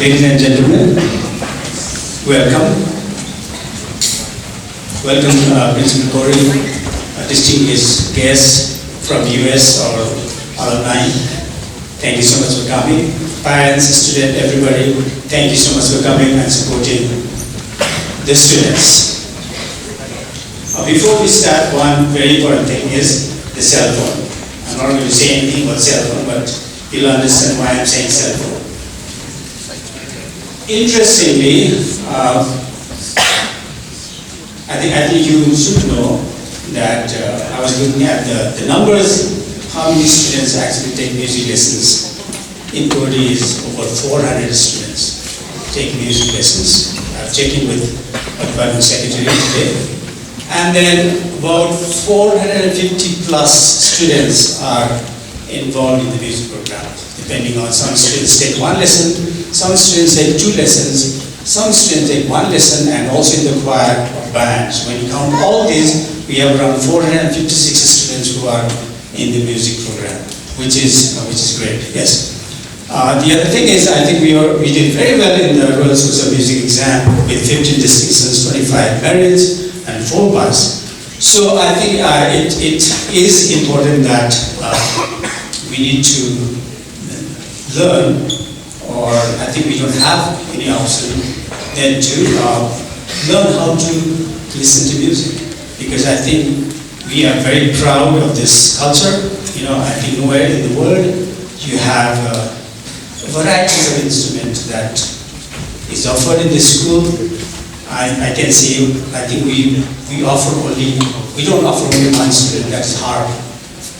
Ladies and gentlemen, welcome. Welcome, Principal Corey, distinguished guests from US or alumni. Thank you so much for coming. Parents, students, everybody, thank you so much for coming and supporting the students. Before we start, one very important thing is the cell phone. I'm not going to say anything about cell phone, but you'll understand why I'm saying cell phone. Interestingly, I think you should know that I was looking at the numbers, how many students actually take music lessons. In Korea is over 400 students take music lessons. I've checked in with the department secretary today. And then about 450 plus students are involved in the music program, depending on some students take one lesson, some students take two lessons, some students take one lesson, and also in the choir or bands. When you count all these, we have around 456 students who are in the music program, which is great. Yes. The other thing is, I think we did very well in the Royal Schools of Music exam with 15 distinctions, 25 merits, and 4 pass. So I think it is important that we need to learn, or I think we don't have any option than to learn how to listen to music, because I think we are very proud of this culture. You know, I think nowhere in the world you have varieties of instruments that is offered in the school. I can say, I think we don't offer only one student, that's hard.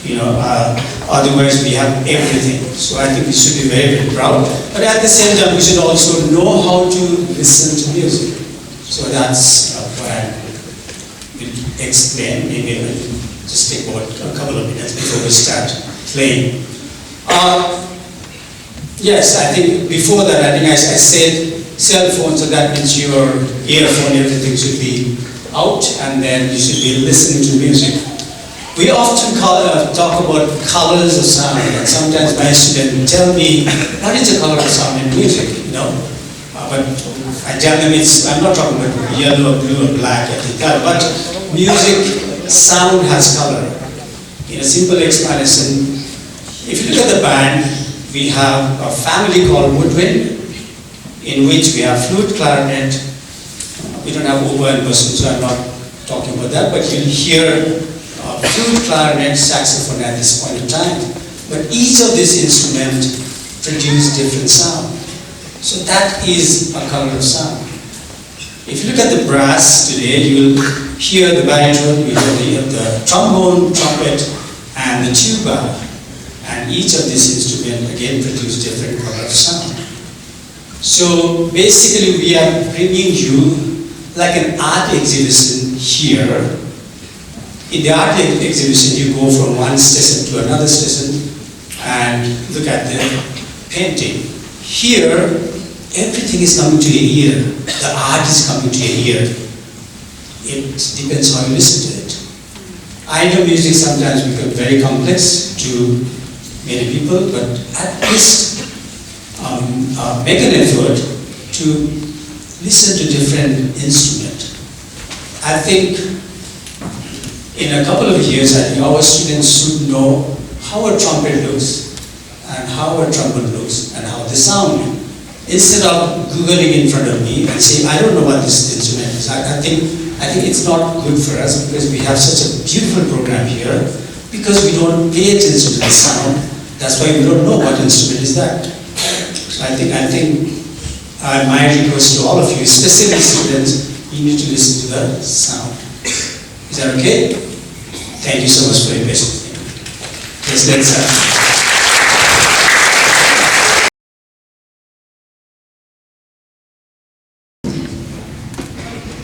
You know, otherwise we have everything. So I think we should be very, very proud. But at the same time, we should also know how to listen to music. So that's what I will explain. Maybe I'll just take about a couple of minutes before we start playing. Yes, I think before that, I think I said cell phone, so that means your earphone, everything should be out, and then you should be listening to music. We often talk about colors of sound, and sometimes my students will tell me, what is the color of sound in music, you know? But I tell them I'm not talking about yellow, blue, or black, I think that, but music, sound has color. In a simple explanation, if you look at the band, we have a family called woodwind, in which we have flute, clarinet. We don't have oboe and bassoon, so I'm not talking about that, but you'll hear flute, clarinet, saxophone at this point in time. But each of these instruments produce different sound. So that is a color of sound. If you look at the brass today, you'll hear the baritone, you'll hear the trombone, trumpet, and the tuba. And each of these instruments again produce different color of sound. So basically we are bringing you like an art exhibition here. In the art exhibition you go from one station to another station and look at the painting. Here everything is coming to your ear. The art is coming to your ear. It depends how you listen to it. I know music sometimes becomes very complex to many people, but at least make an effort to listen to different instruments. I think in a couple of years, I think our students should know how a trumpet looks, and how a trombone looks, and how they sound. Instead of Googling in front of me and saying, I don't know what this instrument is. I think it's not good for us, because we have such a beautiful program here, because we don't pay attention to the sound. That's why we don't know what instrument is that. So I think my request to all of you, especially students, you need to listen to the sound. Is that okay? Thank you so much for your patience. Yes, let's start.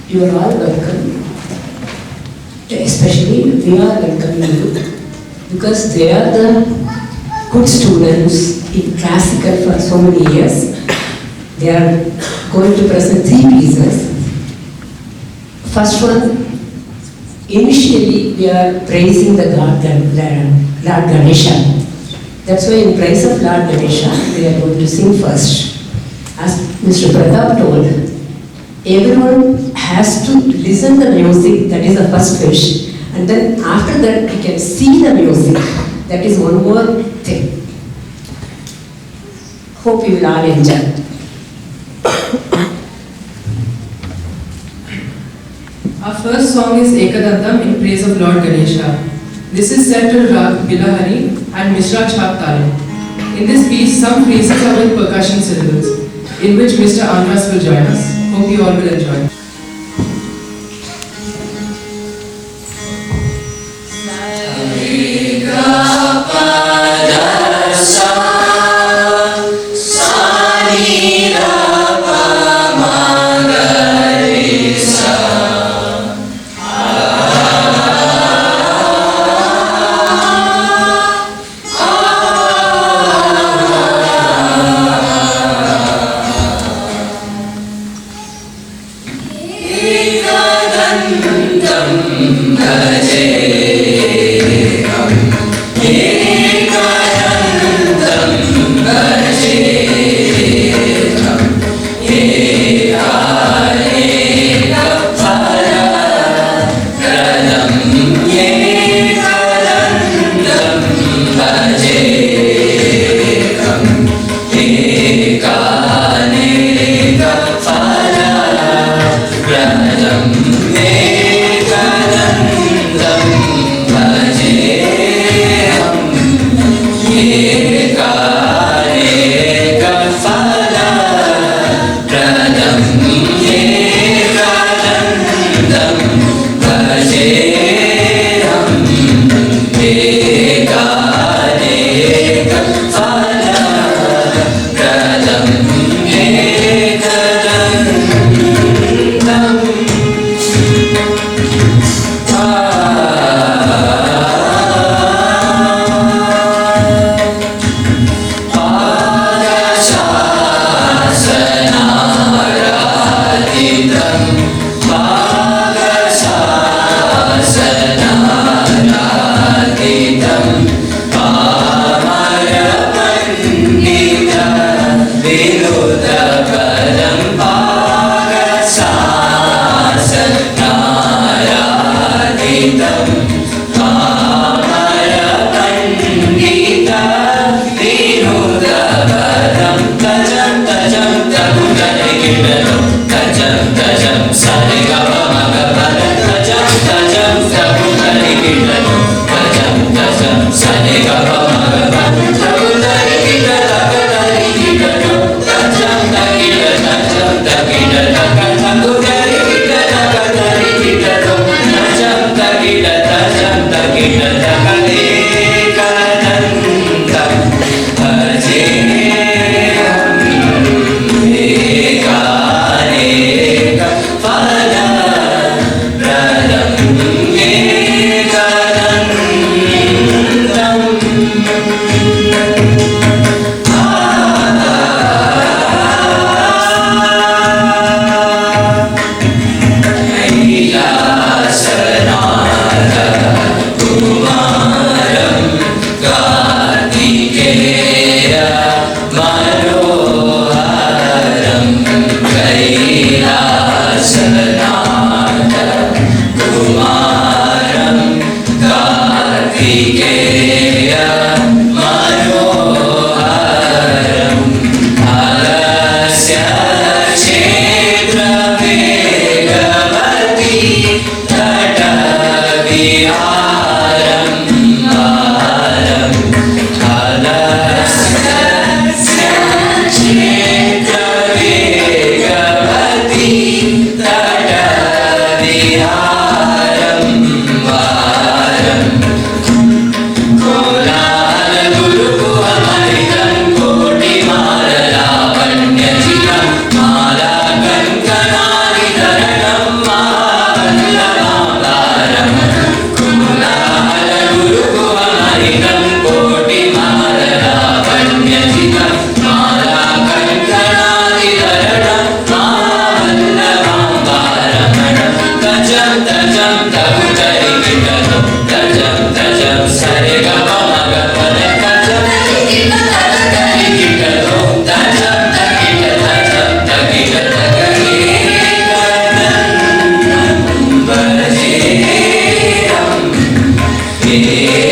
You are all welcome. Especially we are welcoming you, because they are the good students in classical for so many years. They are going to present 3 pieces. First one, initially we are praising the Lord Ganesha. That's why in praise of Lord Ganesha, we are going to sing first. as Mr. Pratap told, everyone has to listen the music, that is the first wish, and then after that we can see the music, that is one more thing. Hope you will all enjoy. Our first song is Ekadantam in praise of Lord Ganesha. This is set to Rag Bilahari and Mishra Chhap Talim. In this piece, some phrases are with percussion syllables, in which Mr. Andras will join us. Hope you all will enjoy.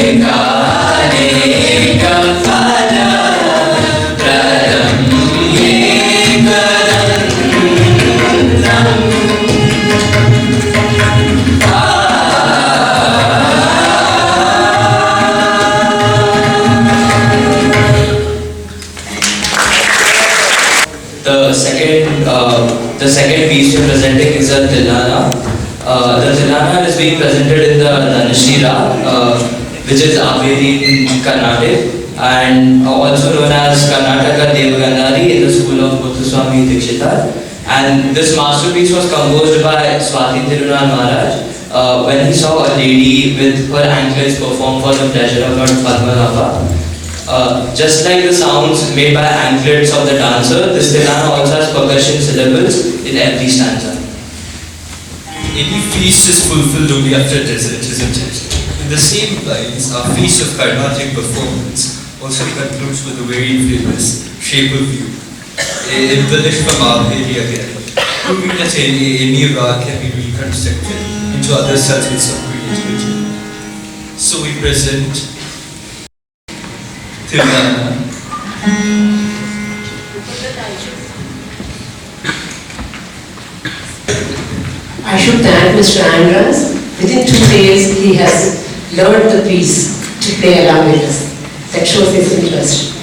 The second piece we're presenting is a Tilana. The Tilana is being presented in the Dhanashira, which is Averi in Karnataka, and also known as Karnataka Devagandhari in the school of Muthuswami Dikshitar. And this masterpiece was composed by Swati Tirunal Maharaj when he saw a lady with her anklets perform for the pleasure of Lord Padmanabha. Just like the sounds made by anklets of the dancer, this Tilana also has percussion syllables in every stanza. Any feast is fulfilled only after dessert is intentional. In the same lines, our feast of Carnatic performance also concludes with a very famous shape of view, embellished from our area again, proving that any rag can be reconstructed into other subjects of creativity. So we present Tilana. I should thank Mr. Andras. Within 2 days, he has learned the piece to play along with us. That shows his interest.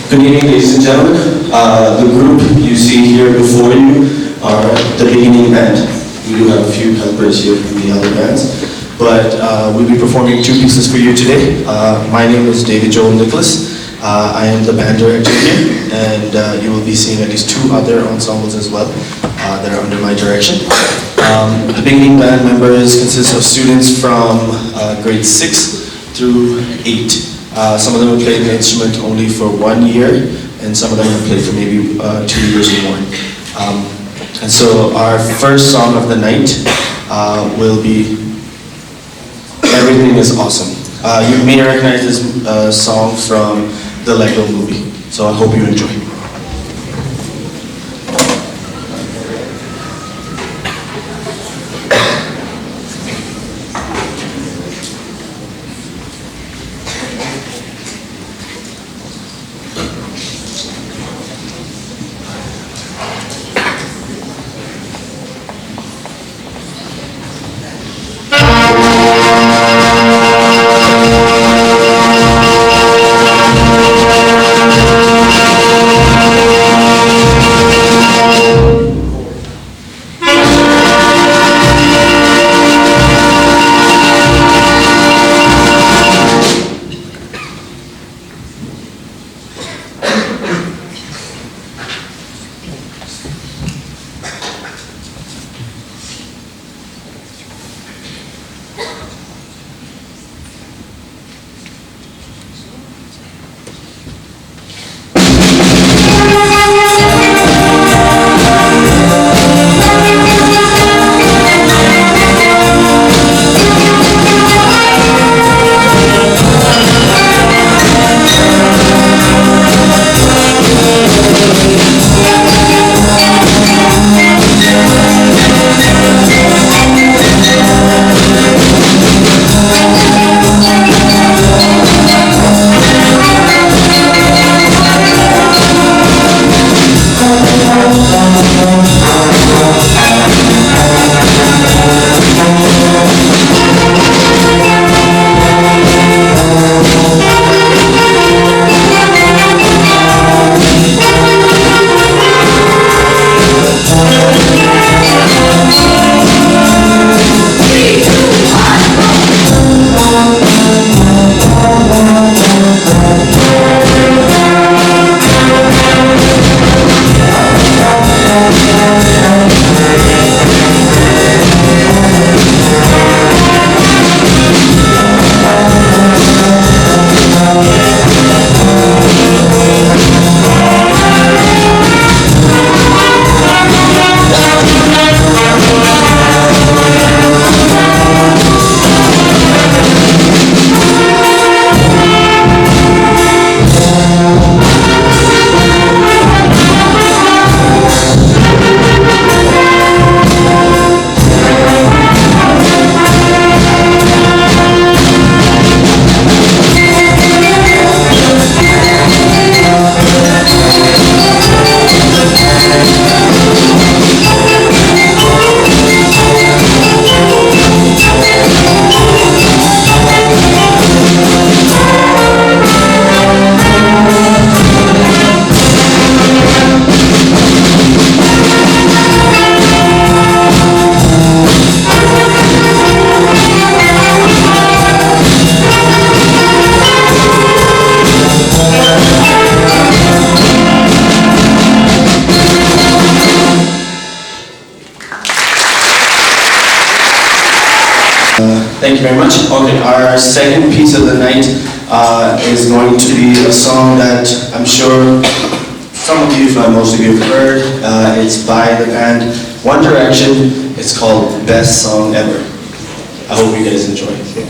Good evening, ladies and gentlemen. The group you see here before you are the beginning band. We do have a few helpers here from the other bands, but we'll be performing two pieces for you today. My name is David Joel Nicholas. I am the band director here, and you will be seeing at least two other ensembles as well that are under my direction. The beginning band members consist of students from grade 6 through 8. Some of them have played the instrument only for 1 year, and some of them have played for maybe 2 years or more. And so our first song of the night will be Everything is Awesome. You may recognize this song from the Lego movie, so I hope you enjoy. Thank you very much. Okay, our second piece of the night is going to be a song that I'm sure some of you, if not most of you, have heard. It's by the band One Direction. It's called Best Song Ever. I hope you guys enjoy it.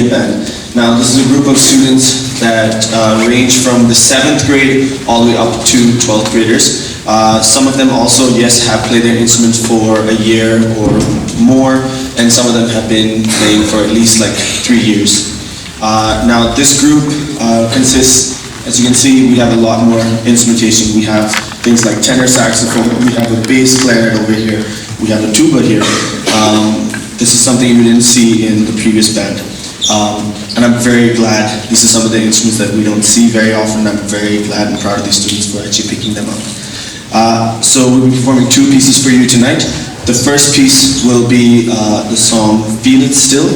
Band. Now, this is a group of students that range from the 7th grade all the way up to 12th graders. Some of them also, yes, have played their instruments for a year or more, and some of them have been playing for at least like 3 years. Now, this group consists, as you can see, we have a lot more instrumentation. We have things like tenor saxophone, we have a bass clarinet over here, we have a tuba here. This is something you didn't see in the previous band. And I'm very glad these are some of the instruments that we don't see very often. I'm very glad and proud of these students for actually picking them up. So we'll be performing 2 pieces for you tonight. The first piece will be the song Feel It Still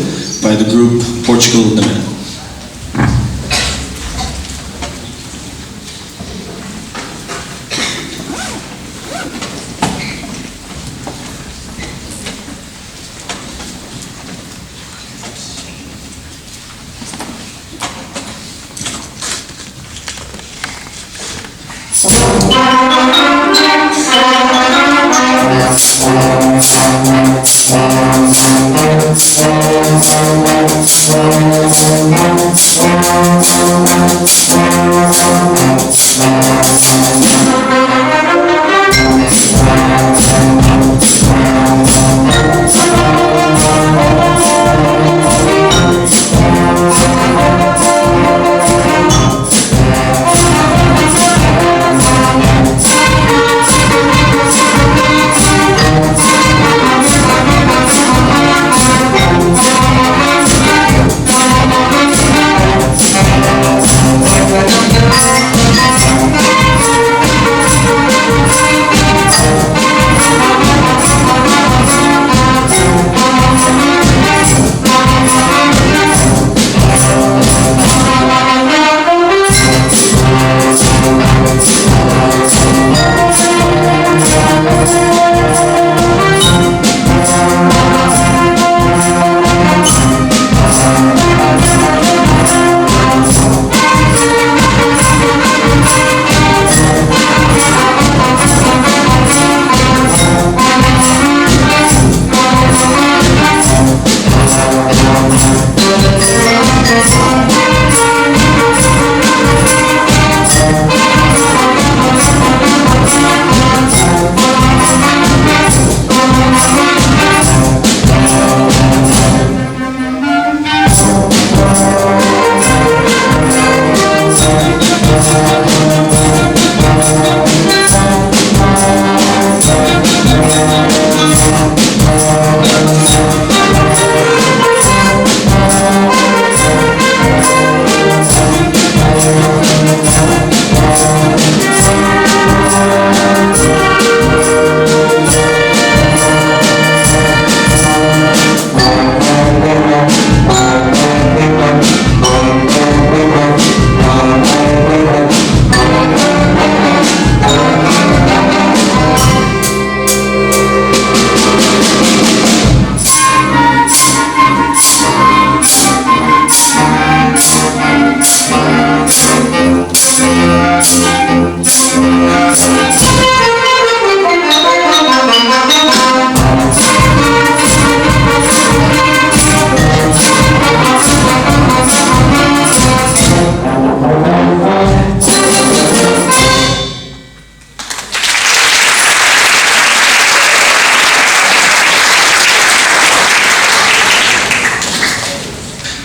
by the group Portugal the Man.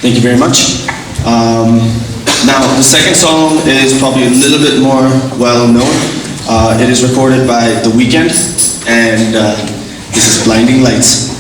Thank you very much. Now, the second song is probably a little bit more well known. It is recorded by The Weeknd, and this is Blinding Lights.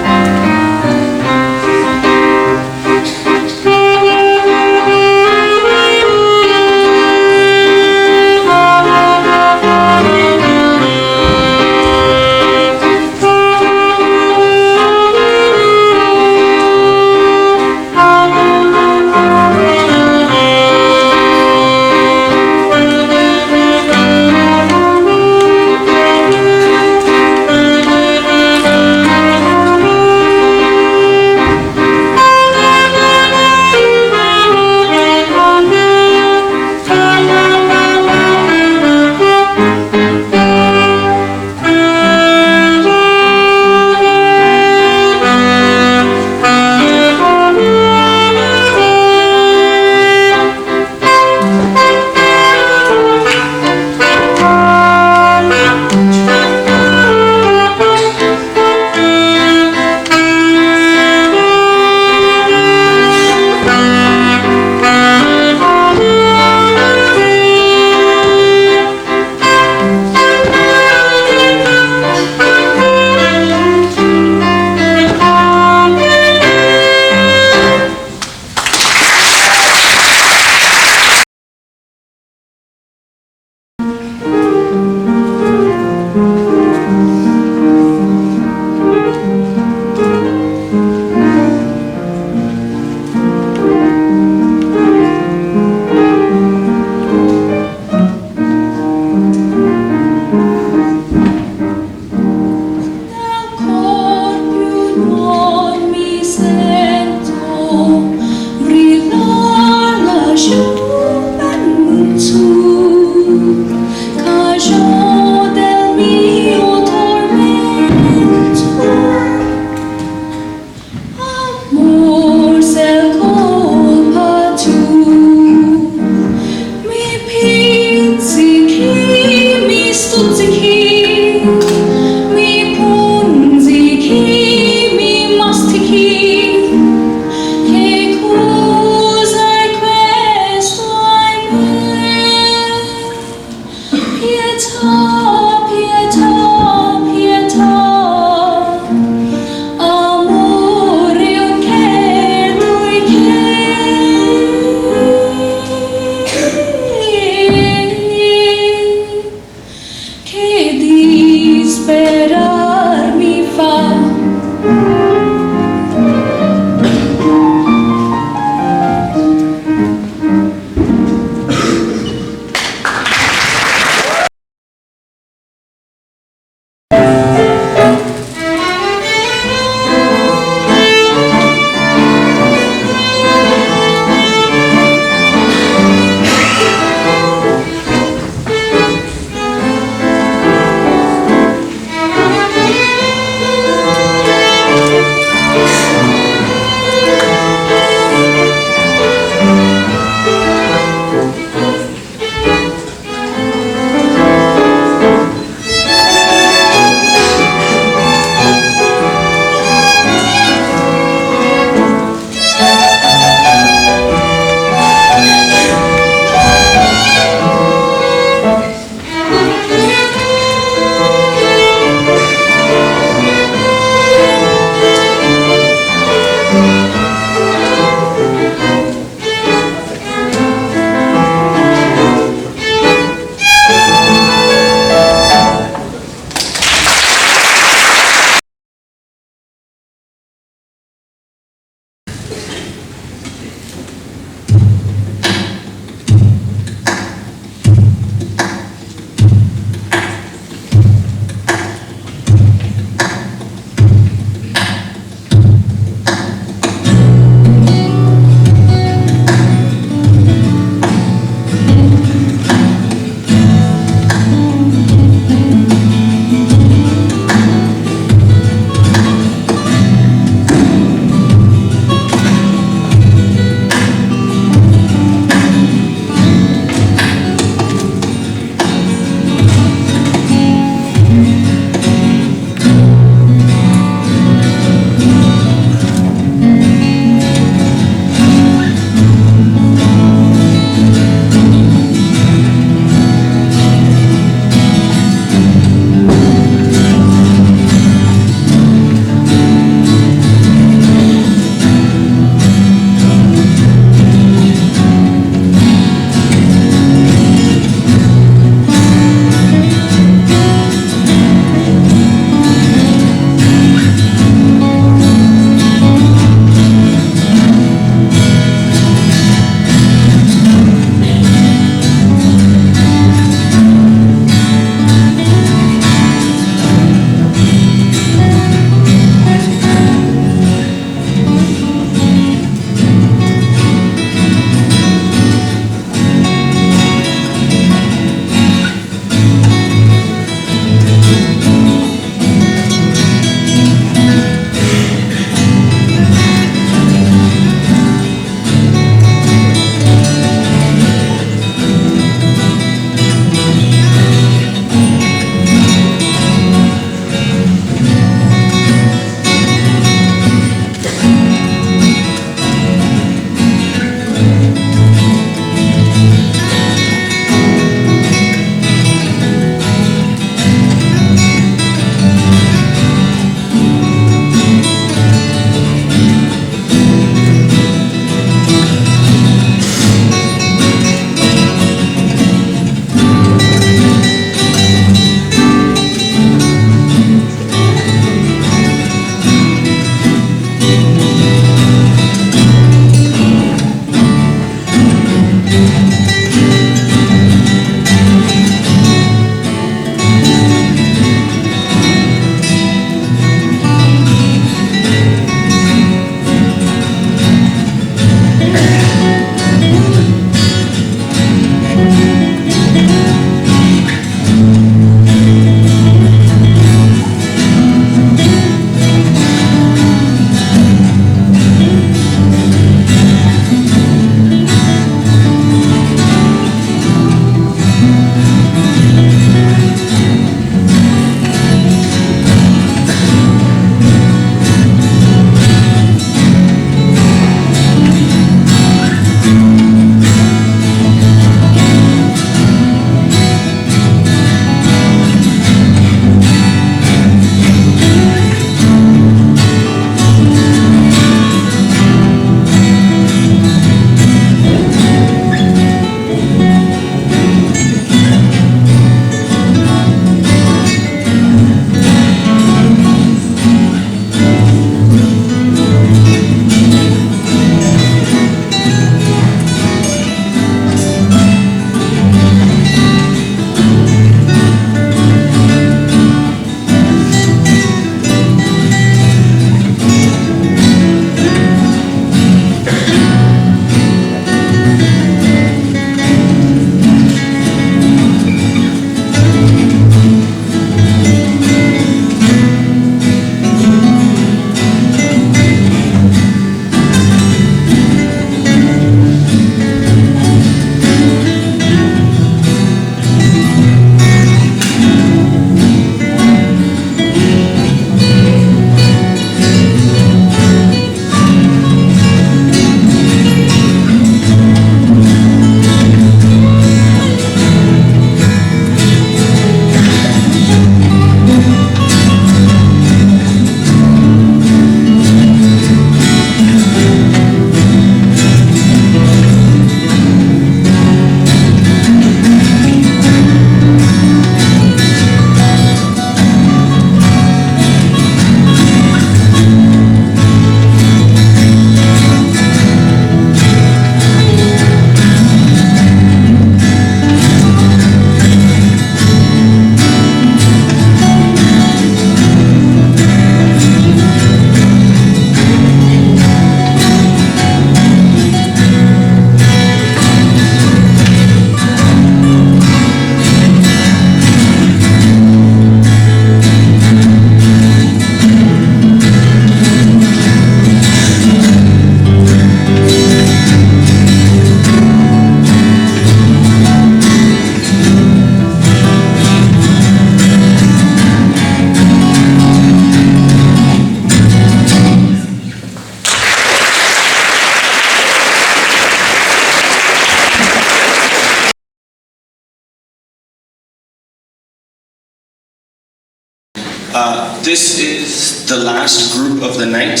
This is the last group of the night.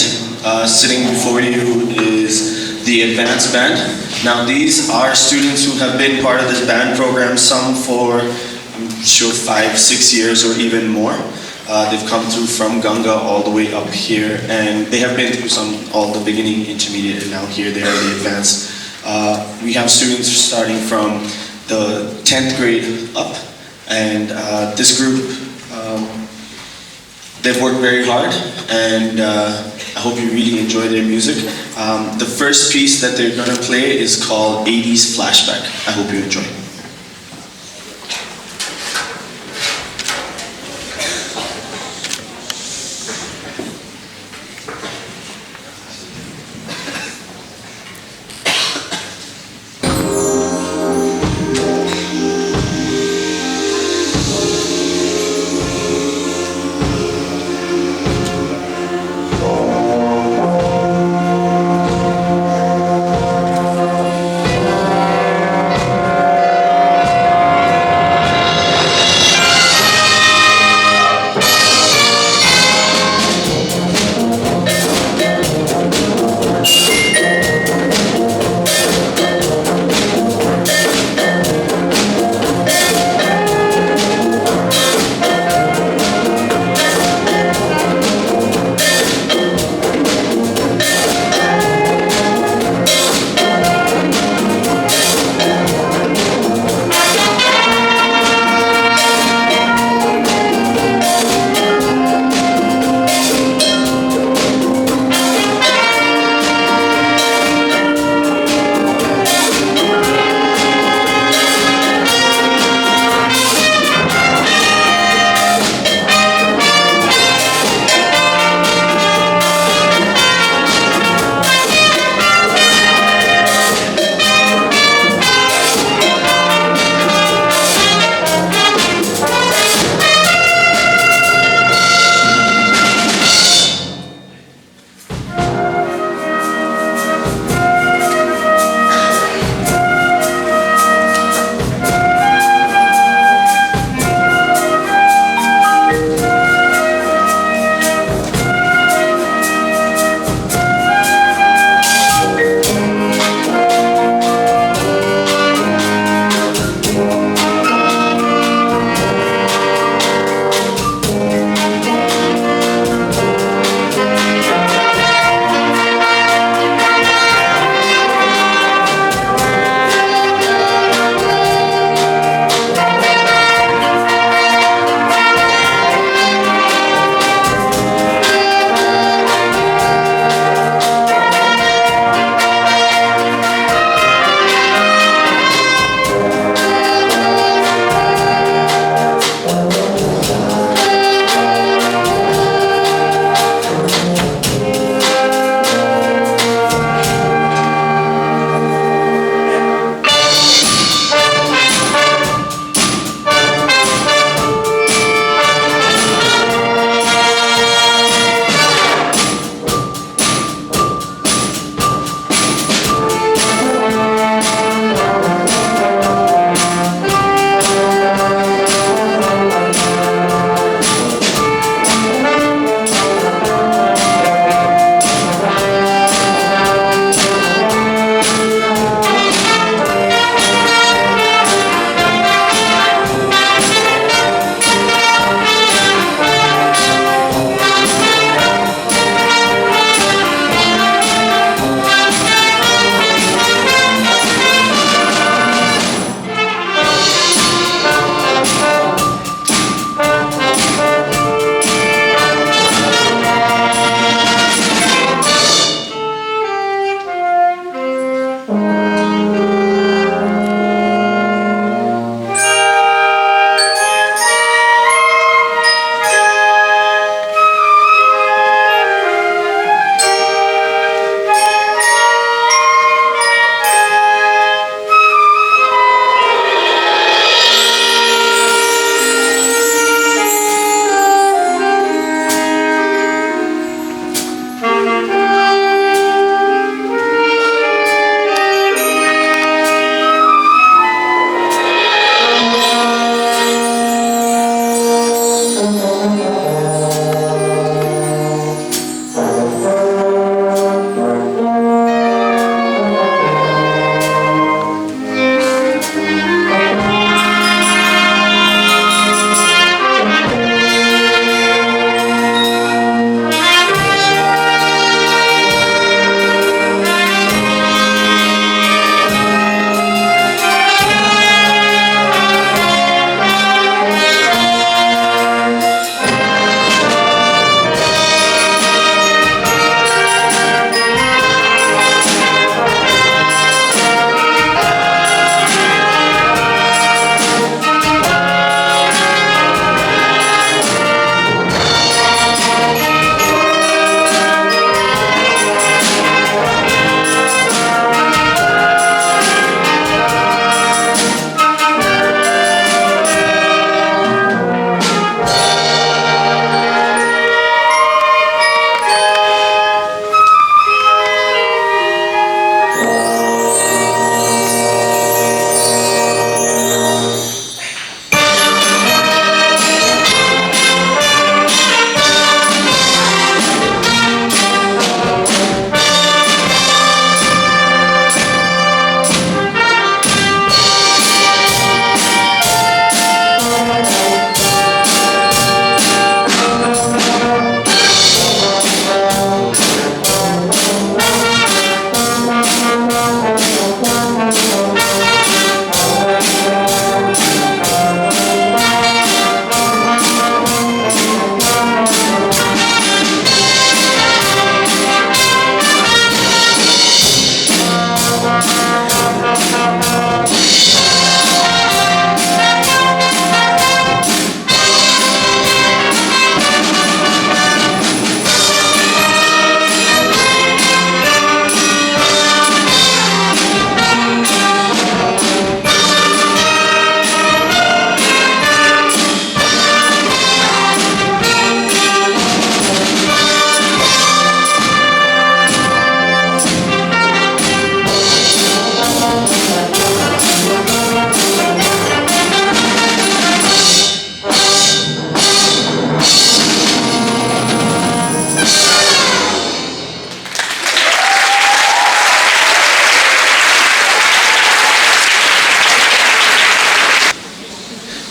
Sitting before you is the advanced band. Now these are students who have been part of this band program, some for, I'm sure, 5, 6 years or even more. They've come through from Ganga all the way up here, and they have been through all the beginning, intermediate, and now here they are the advanced. We have students starting from the 10th grade up, and this group, they've worked very hard, and I hope you really enjoy their music. The first piece that they're going to play is called 80s Flashback. I hope you enjoy.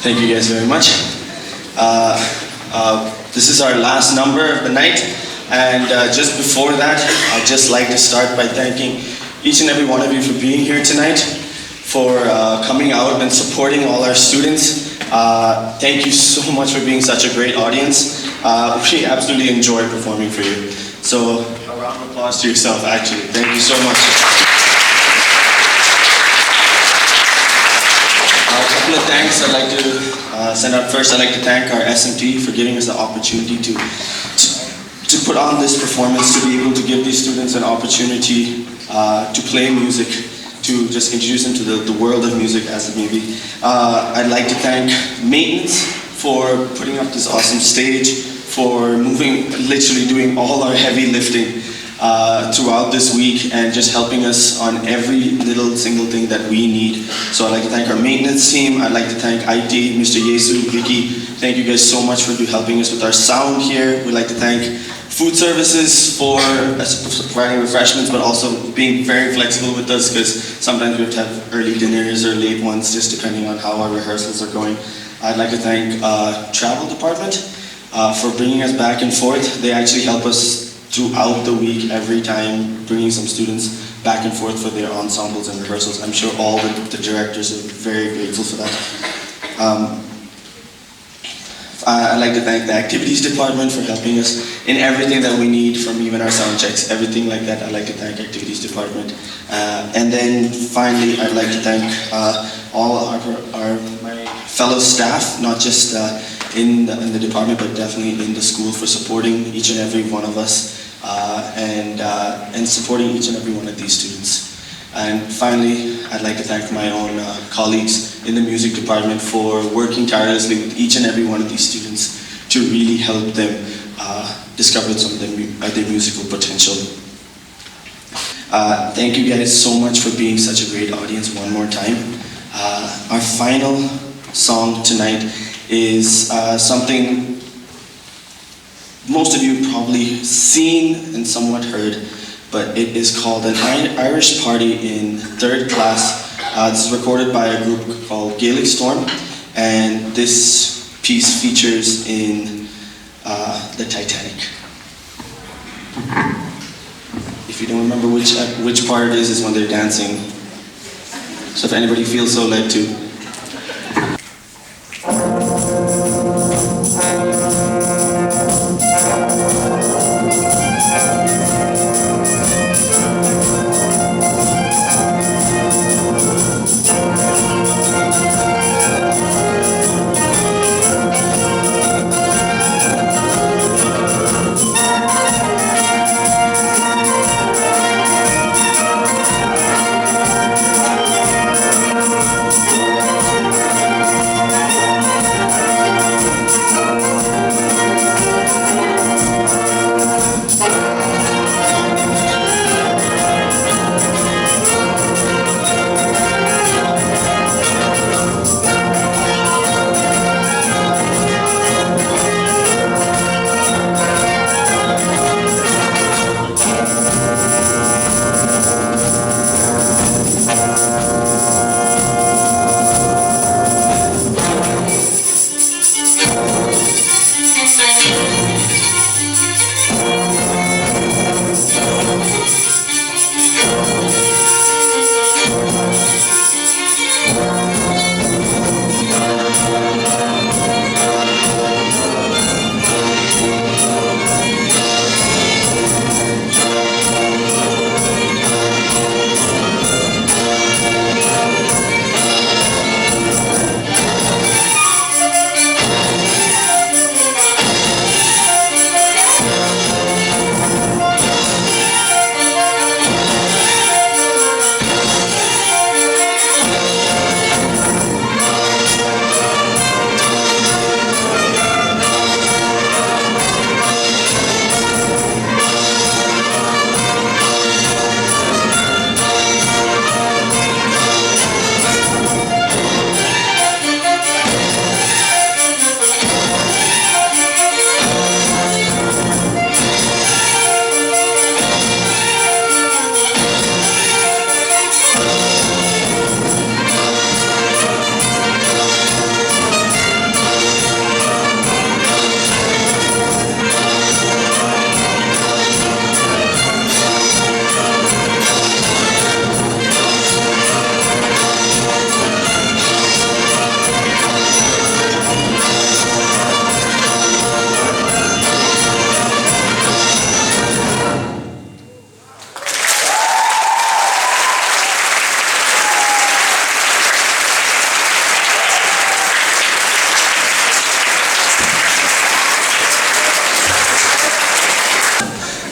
Thank you guys very much. This is our last number of the night, and just before that, I'd just like to start by thanking each and every one of you for being here tonight, for coming out and supporting all our students. Thank you so much for being such a great audience. We absolutely enjoy performing for you. So a round of applause to yourself, actually. Thank you so much. A couple of thanks I'd like to send out first. I'd like to thank our SMT for giving us the opportunity to put on this performance, to be able to give these students an opportunity to play music, to just introduce them to the world of music as it may be. I'd like to thank maintenance for putting up this awesome stage, for literally doing all our heavy lifting throughout this week and just helping us on every little single thing that we need. So I'd like to thank our maintenance team. I'd like to thank IT, Mr. Yesu, Vicky. Thank you guys so much for helping us with our sound here. We'd like to thank food services for providing refreshments, but also being very flexible with us, because sometimes we have to have early dinners or late ones, just depending on how our rehearsals are going. I'd like to thank travel department for bringing us back and forth. They actually help us throughout the week, every time, bringing some students back and forth for their ensembles and rehearsals. I'm sure all the directors are very grateful for that. I'd like to thank the activities department for helping us in everything that we need, from even our sound checks, everything like that. I'd like to thank activities department. And then finally, I'd like to thank all my fellow staff, not just in the department, but definitely in the school, for supporting each and every one of us and supporting each and every one of these students. And finally, I'd like to thank my own colleagues in the music department for working tirelessly with each and every one of these students to really help them discover some of their musical potential. Thank you guys so much for being such a great audience one more time. Our final song tonight is something most of you probably seen and somewhat heard, but it is called An Irish Party in Third Class. This is recorded by a group called Gaelic Storm, and this piece features in the Titanic. If you don't remember which part it is when they're dancing. So if anybody feels so led to.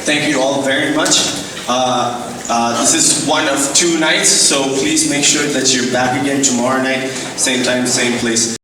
Thank you all very much. This is one of 2 nights, so please make sure that you're back again tomorrow night, same time, same place.